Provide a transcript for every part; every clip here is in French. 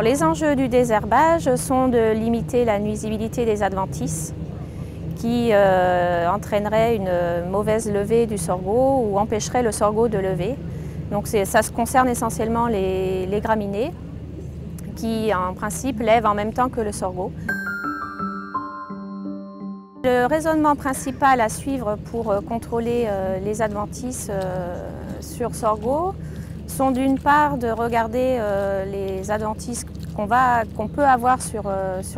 Les enjeux du désherbage sont de limiter la nuisibilité des adventices qui entraînerait une mauvaise levée du sorgho ou empêcherait le sorgho de lever. Donc ça se concerne essentiellement les graminées qui en principe lèvent en même temps que le sorgho. Le raisonnement principal à suivre pour contrôler les adventices sur sorgho sont d'une part de regarder les adventices qu'on peut avoir sur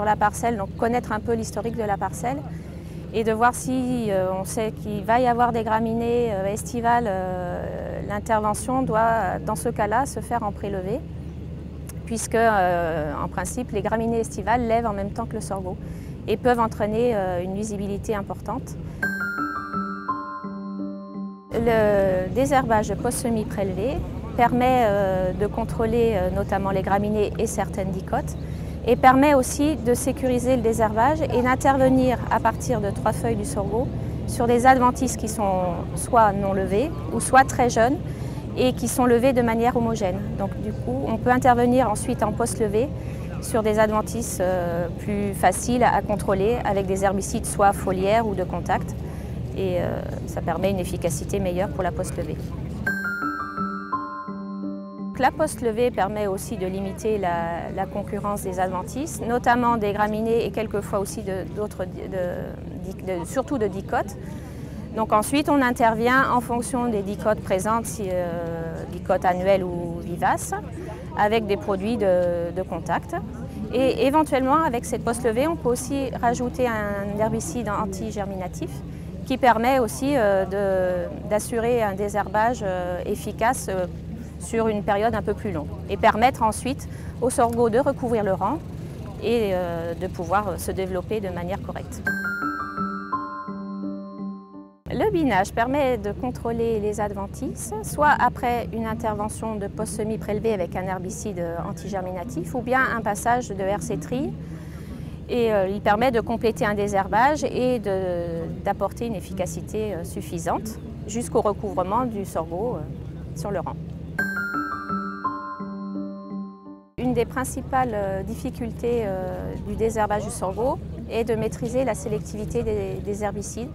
la parcelle, donc connaître un peu l'historique de la parcelle et de voir si on sait qu'il va y avoir des graminées estivales, l'intervention doit dans ce cas-là se faire en prélevé puisque en principe les graminées estivales lèvent en même temps que le sorgho et peuvent entraîner une nuisibilité importante. Le désherbage post-semis prélevé permet de contrôler notamment les graminées et certaines dicotes et permet aussi de sécuriser le désherbage et d'intervenir à partir de 3 feuilles du sorgho sur des adventices qui sont soit non levées ou soit très jeunes et qui sont levées de manière homogène. Donc du coup, on peut intervenir ensuite en post-levée sur des adventices plus faciles à contrôler avec des herbicides soit foliaires ou de contact et ça permet une efficacité meilleure pour la post-levée. La post-levée permet aussi de limiter la concurrence des adventices, notamment des graminées et quelquefois aussi surtout de dicotes. Donc ensuite, on intervient en fonction des dicotes présentes, dicotes annuelles ou vivaces, avec des produits de contact. Et éventuellement, avec cette post-levée, on peut aussi rajouter un herbicide anti-germinatif qui permet aussi d'assurer un désherbage efficace sur une période un peu plus longue et permettre ensuite au sorgho de recouvrir le rang et de pouvoir se développer de manière correcte. Le binage permet de contrôler les adventices, soit après une intervention de post-semis prélevé avec un herbicide antigerminatif ou bien un passage de RC-tri. Et il permet de compléter un désherbage et d'apporter une efficacité suffisante jusqu'au recouvrement du sorgho sur le rang. Une des principales difficultés du désherbage du sorgho est de maîtriser la sélectivité des herbicides.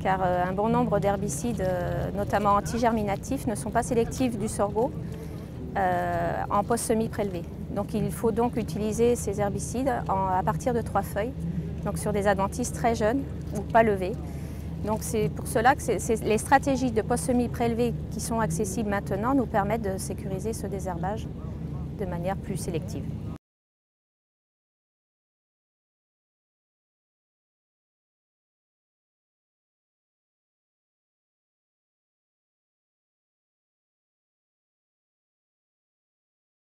Car un bon nombre d'herbicides, notamment antigerminatifs, ne sont pas sélectifs du sorgho en post-semis prélevé. Donc il faut donc utiliser ces herbicides à partir de 3 feuilles, donc sur des adventices très jeunes ou pas levés. Donc c'est pour cela que les stratégies de post-semis prélevé qui sont accessibles maintenant nous permettent de sécuriser ce désherbage de manière plus sélective.